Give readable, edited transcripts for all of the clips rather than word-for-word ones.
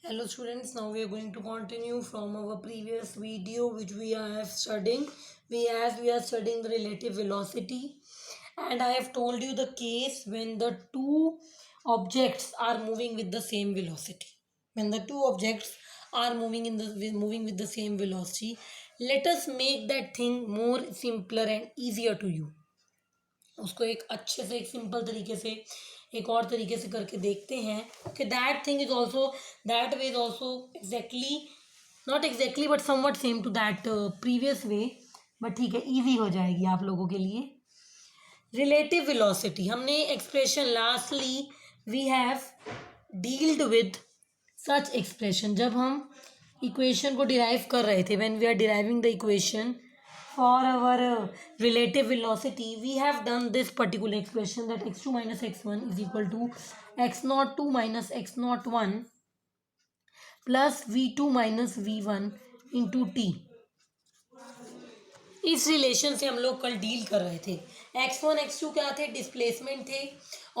Hello students, now we are going to continue from our previous video which we are studying. We are studying the relative velocity, and I have told you the case when the two objects are moving with the same velocity. When the two objects are moving with the same velocity, let us make that thing more simpler and easier to you. उसको एक अच्छे से एक simple तरीके से एक और तरीके से करके देखते हैं कि that thing is also that way is also exactly not exactly but somewhat same to that previous way, but ठीक है, ईजी हो जाएगी आप लोगों के लिए. रिलेटिव वेलोसिटी हमने expression lastly we have dealt with such expression जब हम इक्वेशन को डिराइव कर रहे थे. When we are deriving the equation for our relative velocity, we have done this particular expression that x2 minus x1 is equal to x0 2 minus x0 1 plus v2 minus v1 into t. इस relation से हम लोग कल deal कर रहे थे. x1 x2 क्या थे? डिस्प्लेसमेंट थे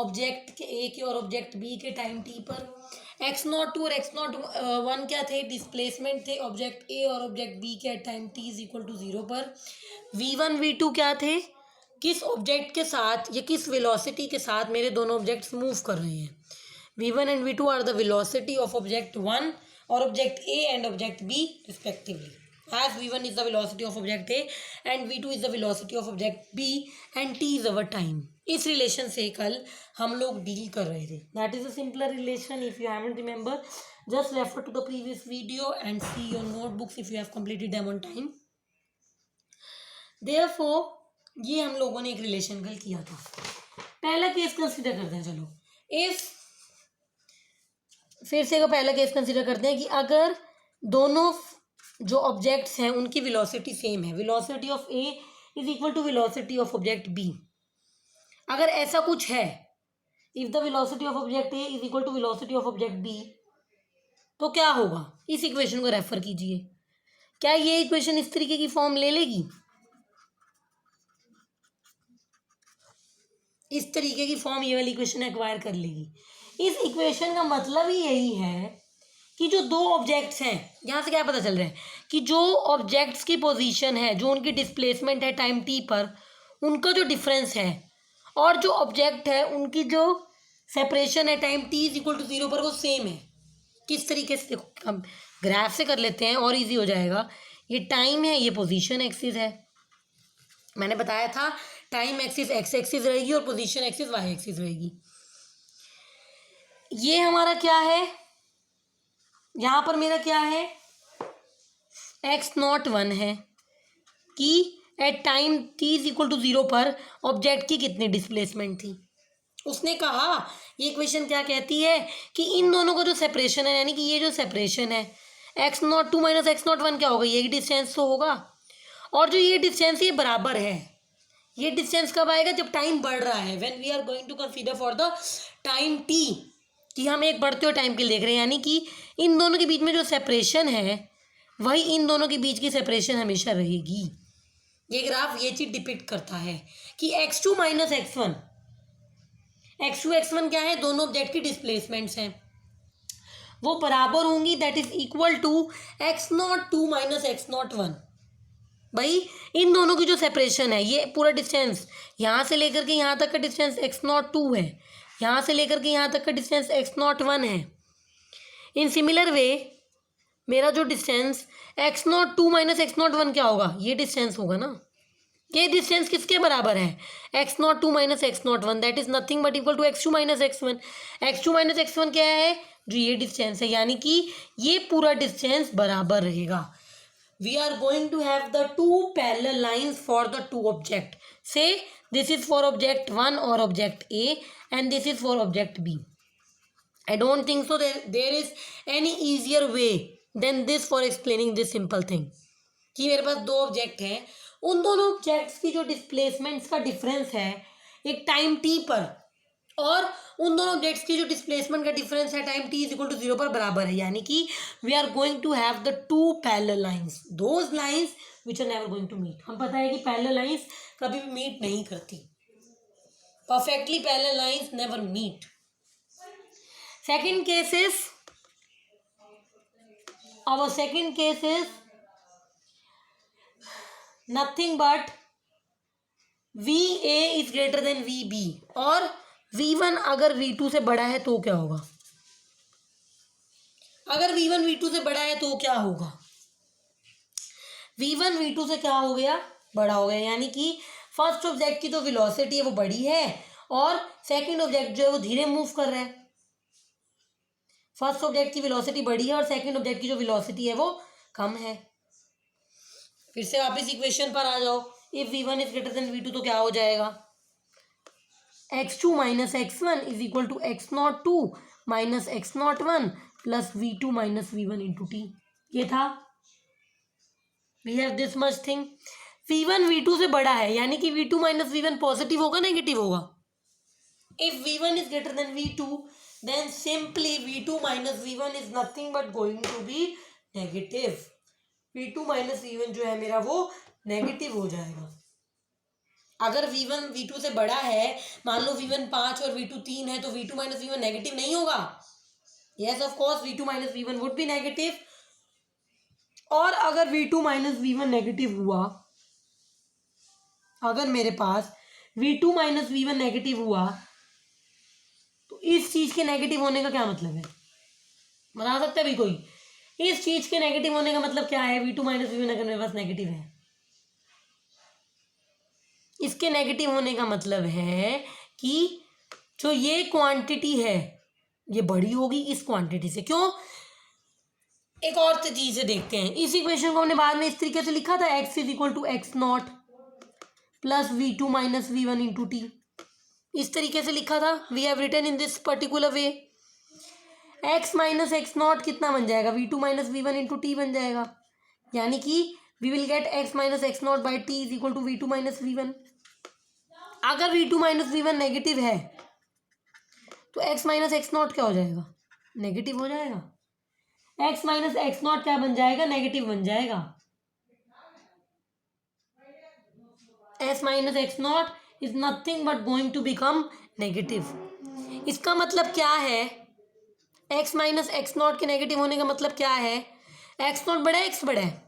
ऑब्जेक्ट के ए के और ऑब्जेक्ट बी के टाइम टी पर. x02 और x01 क्या थे? डिस्प्लेसमेंट थे ऑब्जेक्ट ए और ऑब्जेक्ट बी के time t is equal to 0 पर. v1 v2 क्या थे? किस ऑब्जेक्ट के साथ या किस वेलोसिटी के साथ मेरे दोनों ऑब्जेक्ट्स मूव कर रहे हैं. v1 and v2 are the velocity of object 1 और object A and object B respectively. As v1 is the velocity of object A and v2 is the velocity of object B and t is our time. इस relation से कल हम लोग deal कर रहे थे. That is a simpler relation. If you haven't remember, just refer to the previous video and see your notebooks if you have completed them on time. Therefore, ये हम लोगों ने एक रिलेशन कल किया था. पहला केस कंसिडर करते हैं. चलो इफ फिर से पहला केस कंसिडर करते हैं कि अगर दोनों जो ऑब्जेक्ट्स हैं उनकी वेलोसिटी सेम है. Velocity of A is equal to velocity of object B. अगर ऐसा कुछ है, if the velocity of object A is equal to velocity of object B, तो क्या होगा? इस इक्वेशन को रेफर कीजिए. क्या ये इक्वेशन इस तरीके की फॉर्म ले लेगी? इस तरीके की फॉर्म ये वाली इक्वेशन एक्वायर कर लेगी. इस इक्वेशन का मतलब ही यही है कि जो दो ऑब्जेक्ट्स हैं, यहाँ से क्या पता चल रहा है कि जो ऑब्जेक्ट्स की पोजीशन है, जो उनकी डिस्प्लेसमेंट है टाइम टी पर, उनका जो डिफरेंस है और जो ऑब्जेक्ट है उनकी जो सेपरेशन है time T is equal to 0 पर, वो सेम है. किस तरीके से? देखो हम ग्राफ से कर लेते हैं और इजी हो जाएगा. ये टाइम है, ये पोजीशन एक्सिस है. मैंने बताया था टाइम एक्सिस एक्स एक्सिस रहेगी और पोजीशन एक्सिस वाई एक्सिस रहेगी. ये हमारा क्या है? यहाँ पर मेरा क्या है? x01 है कि at time t is equal to 0 पर ऑब्जेक्ट की कितनी डिस्प्लेसमेंट थी. उसने कहा, ये इक्वेशन क्या कहती है कि इन दोनों का जो सेपरेशन है, यानी कि ये जो सेपरेशन है x02 माइनस x01 क्या होगा? ये डिस्टेंस तो होगा. और जो ये डिस्टेंस ये बराबर है. ये डिस्टेंस कब आएगा? जब टाइम बढ़ रहा है. When we are going to consider for the time t, कि हम एक बढ़ते हुए टाइम के लिए देख रहे हैं, यानी कि इन दोनों के बीच में जो सेपरेशन है वही इन दोनों के बीच की सेपरेशन हमेशा रहेगी. ये ग्राफ ये चीज डिपिक्ट करता है कि x2 minus x1, x2 x1 क्या है? दोनों ऑब्जेक्ट की डिस्प्लेसमेंट्स हैं, वो बराबर होंगी. That is equal to x02 minus x01. भाई इन दोनों की जो सेपरेशन है, ये पूरा डिस्टेंस यहाँ से लेकर के यहाँ तक का डिस्टेंस x02 है, यहाँ से लेकर के यहाँ तक का डिस्टेंस x01 है. इन सिमिलर वे मेरा जो डिस्टेंस x02 माइनस x01 क्या होगा? ये डिस्टेंस होगा ना. ये डिस्टेंस किसके बराबर है? x02 minus x01. That is nothing but equal to x2 minus x1. x2 minus x1 क्या है? जो ये डिस्टेंस है, यानी कि ये पूरा डिस्टेंस बराबर रहेगा. We are going to have the two parallel lines for the two object. So this is for object 1 और object A and this is for object B. I don't think so there is any easier way than this for explaining this simple thing. कि मेरे पास दो object हैं, उन दोनों objects की जो displacements का डिफरेंस है एक टाइम t पर, और उन दोनों ऑब्जेक्ट्स की जो डिस्प्लेसमेंट का डिफरेंस है time t is equal to 0 पर बराबर है. यानी कि we are going to have the two parallel lines, those lines which are never going to meet. हम पता है कि पैरेलल लाइंस कभी भी मीट नहीं करती. Perfectly parallel lines never meet. Second case is our second case is nothing but VA is greater than VB और V1 अगर V2 से बड़ा है तो क्या होगा? अगर V1 V2 से बड़ा है तो क्या होगा? V1 V2 से क्या हो गया? बड़ा हो गया, यानी कि फर्स्ट ऑब्जेक्ट की जो वेलोसिटी है वो बड़ी है और सेकंड ऑब्जेक्ट जो है वो धीरे मूव कर रहा है। फर्स्ट ऑब्जेक्ट की वेलोसिटी बड़ी है और सेकंड ऑब्जेक्ट की जो वेलोसिटी है वो कम है। फिर से वापस इक्वेशन पर आ जाओ। If V1 is greater than V2 तो क्या हो जाएगा? x2 minus x1 is equal to x02 minus x01 plus V2 minus V1 into T. ये था, we have this much thing. V1 V2 से बड़ा है यानी कि V2 माइनस V1 पॉजिटिव होगा नेगेटिव होगा? If V1 is greater than V2 then simply V2 minus V1 is nothing but going to be negative. V2 minus V1 जो है मेरा वो नेगेटिव हो जाएगा। अगर V1 V2 से बड़ा है, मान लो V1 5 और V2 3 है, तो V2 माइनस V1 नेगेटिव नहीं होगा? Yes of course V2 minus V1 would be negative. और अगर V2 माइनस V1 नेगेटिव हुआ, अगर मेरे पास V2 माइनस V1 नेगेटिव हुआ तो इस चीज के नेगेटिव होने का क्या मतलब है? बता सकते हैं भी कोई? इस चीज के नेगेटिव होने का मतलब क्या है? V2 माइनस V1 अगर मेरे पास नेगेटिव है, इसके नेगेटिव होने का मतलब है कि जो ये क्वांटिटी है ये बड़ी होगी इस क्वांटिटी से। क्यों? एक और चीज देखते हैं। इस इक्वेशन को हमने बाद में इस तरीके से लिखा था, x is equal to x0 plus V2 minus V1 into T. इस तरीके से लिखा था। We have written in this particular way. x minus x0 कितना बन जाएगा? V2 minus V1 into T बन जाएगा, यानी कि we will get x minus x0 by T is equal to V2 minus V1। अगर V2 माइनस V1 नेगेटिव है तो x माइनस x0 क्या हो जाएगा? नेगेटिव हो जाएगा। x माइनस x0 क्या बन जाएगा? नेगेटिव बन जाएगा। s minus x0 is nothing but going to become negative। इसका मतलब क्या है? x माइनस x0 के नेगेटिव होने का मतलब क्या है? x0 बड़ा है x बड़ा है?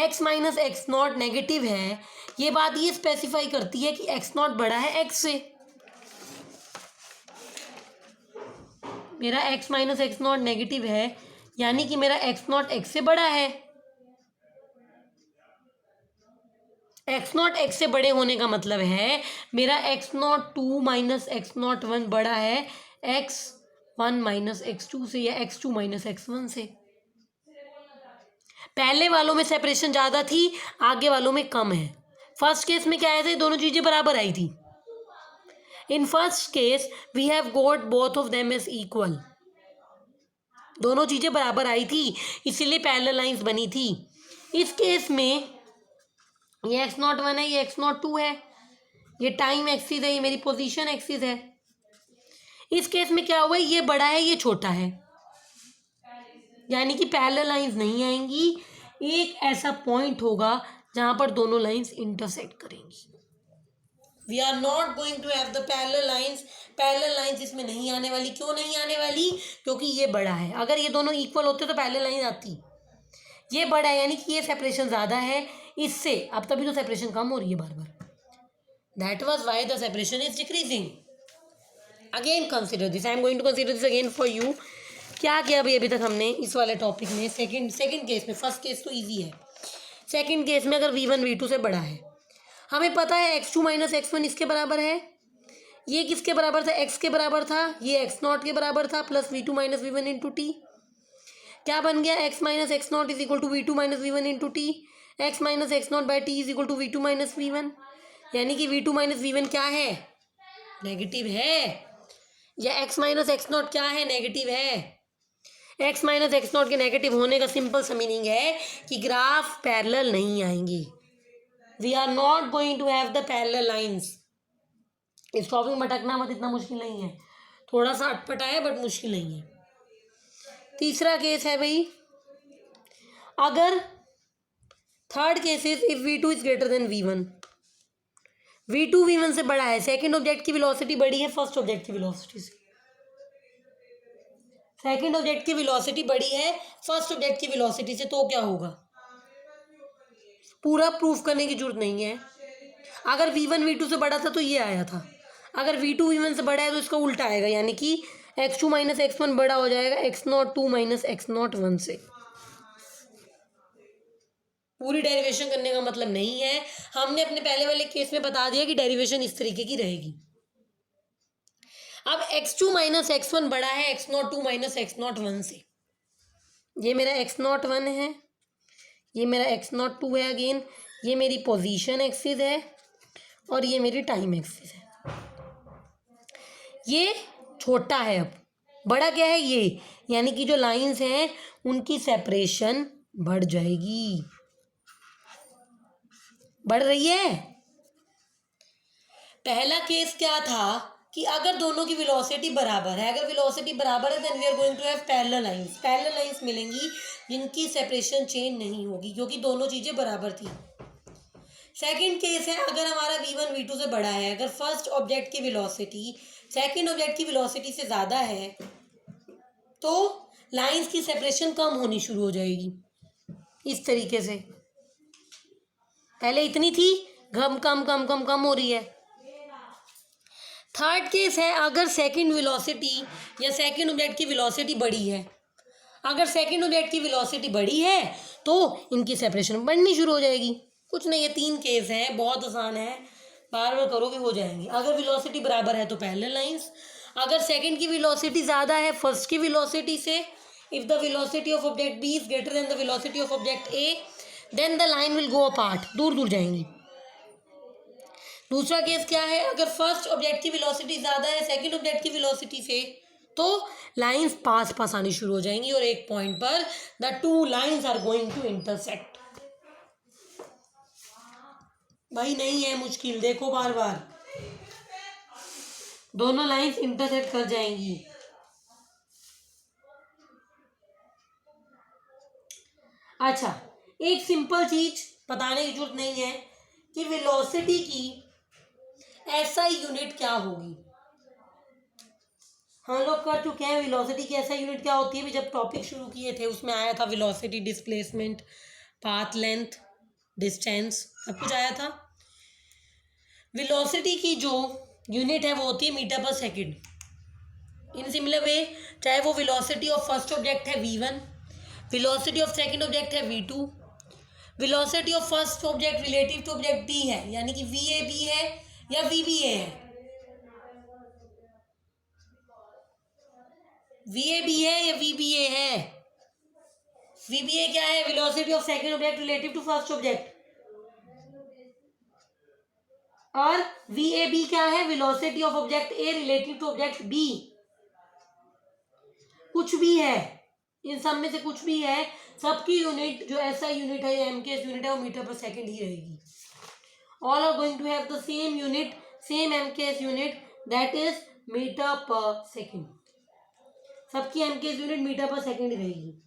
x माइनस x0 नेगेटिव है, ये बात ये स्पेसिफाई करती है कि x0 बड़ा है x से। मेरा x माइनस x0 नेगेटिव है यानी कि मेरा x0 x से बड़ा है। x0 x से बड़े होने का मतलब है मेरा x02 माइनस x01 बड़ा है x1 माइनस x2 से या x2 माइनस x1 से। पहले वालों में सेपरेशन ज़्यादा थी, आगे वालों में कम है। फर्स्ट केस में क्या आया था? दोनों चीज़ें बराबर आई थी। In first case we have got both of them as equal. दोनों चीज़ें बराबर आई थी इसीलिए पैरेलल लाइंस बनी थी। इस केस में ये x01 है, ये x02 है, ये टाइम एक्सिस है, ये मेरी पोजीशन एक्सिस है। इस केस में क्या हुआ? ये बड़ा है, ये छोटा है, यानी कि पैरेलल लाइंस नहीं आएंगी। एक ऐसा पॉइंट होगा जहां पर दोनों लाइंस इंटरसेक्ट करेंगी। We are not going to have the parallel lines. Parallel lines इसमें नहीं आने वाली। क्यों नहीं आने वाली? क्योंकि ये बड़ा है। अगर ये दोनों इक्वल होते तो पैरेलल लाइन आती। ये बड़ा है यानी कि ये सेपरेशन ज़्यादा है इससे, अब तभी तो सेपरेशन कम हो रही है बार बार। That was why the separation is decreasing. Again consider this, I am going to consider this again for you. क्या किया अभी तक हमने इस वाले टॉपिक में? सेकंड केस में, फर्स्ट केस तो ईजी है। सेकंड केस में अगर V1 V2 से बड़ा है, हमें पता है x2 माइनस x1 इसके बराबर है। ये किसके बराबर था? x के बराबर था। ये x0 के बराबर था plus V2 minus V1 into T. क्या बन गया? x minus x0 is equal to V2 minus V1 into T. x minus x0 by T is equal to V2 minus V1, यानी कि V2 माइनस V1 क्या है? Negative है। या x minus x0 क्या है? नेगेटिव है। x माइनस x0 के नेगेटिव होने का सिंपल सा मीनिंग है कि ग्राफ पैरेलल नहीं आएंगी। We are not going to have the parallel lines. इस टॉपिक में भटकना मत, इतना मुश्किल नहीं है। थोड़ा सा अटपटा है बट मुश्किल नहीं है। तीसरा केस है भाई, अगर third case is if V2 is greater then V1। V2 V1 से बड़ा है। सेकंड ऑब्जेक्ट की वेलोसिटी बड़ी है फर्स्ट ऑब्जेक्ट की वेलोसिटी से। सेकंड ऑब्जेक्ट की वेलोसिटी बड़ी है फर्स्ट ऑब्जेक्ट की वेलोसिटी से, तो क्या होगा? पूरा प्रूफ करने की जरूरत नहीं है। अगर v1 v2 से बड़ा था तो ये आया था, अगर v2 v1 से बड़ा है तो इसका उल्टा आएगा, यानी कि x2 माइनस x1 बड़ा हो जाएगा x02 माइनस x01 से। पूरी डेरिवेशन करने का मतलब नहीं है, हमने अपने पहले वाले केस में बता दिया कि डेरिवेशन इस तरीके की रहेगी। अब x2 माइनस x1 बड़ा है x02 माइनस x01 से। ये मेरा x01 है, ये मेरा x02 है, अगेन ये मेरी पोजीशन एक्सिस है और ये मेरी टाइम एक्सिस है। ये छोटा है, अब बड़ा क्या है ये, यानी कि जो लाइंस हैं उनकी सेपरेशन बढ़ जाएगी, बढ़ रही है। पहला केस क्या था कि अगर दोनों की वेलोसिटी बराबर है, अगर वेलोसिटी बराबर है then we are going to have parallel lines, parallel lines मिलेंगी जिनकी सेपरेशन चेंज नहीं होगी क्योंकि दोनों चीज़ें बराबर थी। सेकंड केस है अगर हमारा v1 v2 से बड़ा है, अगर फर्स्ट ऑब्जेक्ट की वेलोसिटी सेकंड ऑब्जेक्ट की वेलोसिटी से ज़्यादा है तो लाइंस की सेपरेशन कम होनी शुरू हो जाएगी, इस तरीके से। पहले इतनी थी, कम कम कम कम कम हो रही है। थर्ड केस है अगर सेकंड वेलोसिटी या सेकंड ऑब्जेक्ट की वेलोसिटी बड़ी है, अगर सेकंड ऑब्जेक्ट की वेलोसिटी बड़ी है तो इनकी सेपरेशन बढ़नी शुरू हो जाएगी। कुछ नहीं, ये 3 केस हैं, बहुत आसान है, बार बार करोगे हो जाएंगे। अगर वेलोसिटी बराबर है तो पैरेलल लाइंस, अगर सेकंड की वेलोसिटी ज़्यादा है फर्स्ट की वेलोसिटी से, if the velocity of object B is greater than the velocity of object A then the line will go apart, दूर दूर जाएंगी। दूसरा केस क्या है, अगर फर्स्ट ऑब्जेक्ट की वेलोसिटी ज़्यादा है सेकंड ऑब्जेक्ट की वेलोसिटी से तो लाइंस पास पास आनी शुरू हो जाएंगी और एक पॉइंट पर the two lines are going to intersect. भाई नहीं है मुश्किल, देखो बार बार दोनों लाइंस इंटरसेक्ट कर जाएंगी। अच्छा, एक सिंपल चीज बताने की जरूरत नहीं है कि वेलोसिटी की ऐसा यूनिट क्या होगी। हम लोग कर चुके हैं वेलोसिटी की ऐसा यूनिट क्या होती है, भी जब टॉपिक शुरू किए थे उसमें आया था velocity, displacement, path length, distance, सब कुछ आया था। वेलोसिटी की जो यूनिट है वो होती है metre per second. In similar way चाहे वो वेलोसिटी ऑफ फर्स्ट ऑब्जेक्ट है v1, velocity of second object है v2, velocity of first object relative to object b है, यानी कि VAB है या VBA है, VAB है या VBA है। VBA क्या है, velocity of second object relative to first object, और VAB क्या है, velocity of object A relative to object B। कुछ भी है, इन सब में से कुछ भी है, सबकी यूनिट जो ऐसा यूनिट है या MKS यूनिट है वो मीटर पर सेकंड ही रहेगी। All are going to have the same unit, same MKS unit, that is meter per second. सबकी MKS unit meter per second ही रहेगी।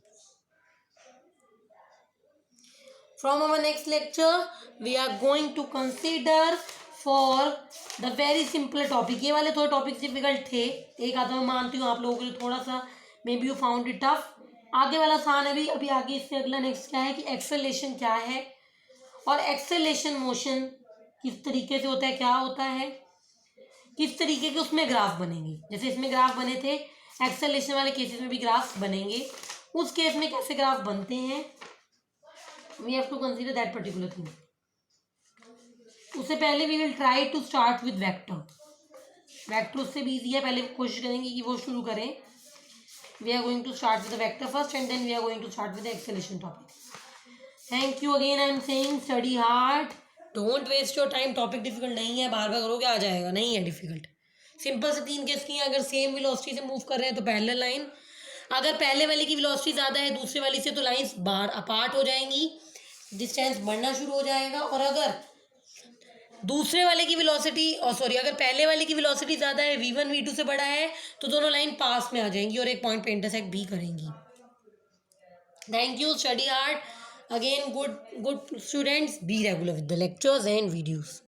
From our next lecture we are going to consider for the very simple topic। ये वाले थोड़े topics difficult थे, एक आधा मैं मानती हूँ आप लोगों के लिए थोड़ा सा may be you found it tough. आगे वाला आसान है भी, अभी आगे इससे अगला नेक्स्ट क्या है कि एक्सेलरेशन क्या है और एक्सेलरेशन मोशन किस तरीके से होता है, क्या होता है, किस तरीके के उसमें ग्राफ बनेंगे। जैसे इसमें ग्राफ बने थे, एक्सेलरेशन वाले केसेस में भी ग्राफ बनेंगे, उस केस में कैसे ग्राफ बनते हैं, we have to consider that particular thing। उससे पहले we will try to start with vector। Vector उससे भी इजी है, पहले कोशिश करेंगे कि वो शुरू करें। we are going to start with the vector first and then we are going to start with the acceleration topic। thank you again, I am saying study hard, don't waste your time। Topic difficult नहीं है, बार बार करोगे आ जाएगा, नहीं है difficult. Simple से 3 case किए, अगर सेम वेलोसिटी से मूव कर रहे हैं तो पैरेलल लाइन, अगर पहले वाले की वेलोसिटी ज़्यादा है दूसरे वाली से तो लाइंस बाहर अपार्ट हो जाएंगी, डिस्टेंस बढ़ना शुरू हो जाएगा। और अगर दूसरे वाले की वेलोसिटी अगर पहले वाले की वेलोसिटी ज़्यादा है, v1 v2 से बड़ा है, तो दोनों लाइन पास में आ जाएंगी और एक पॉइंट पे इंटरसेक्ट भी करेंगी। Thank you, study hard again, good students, be regular with the lectures and videos.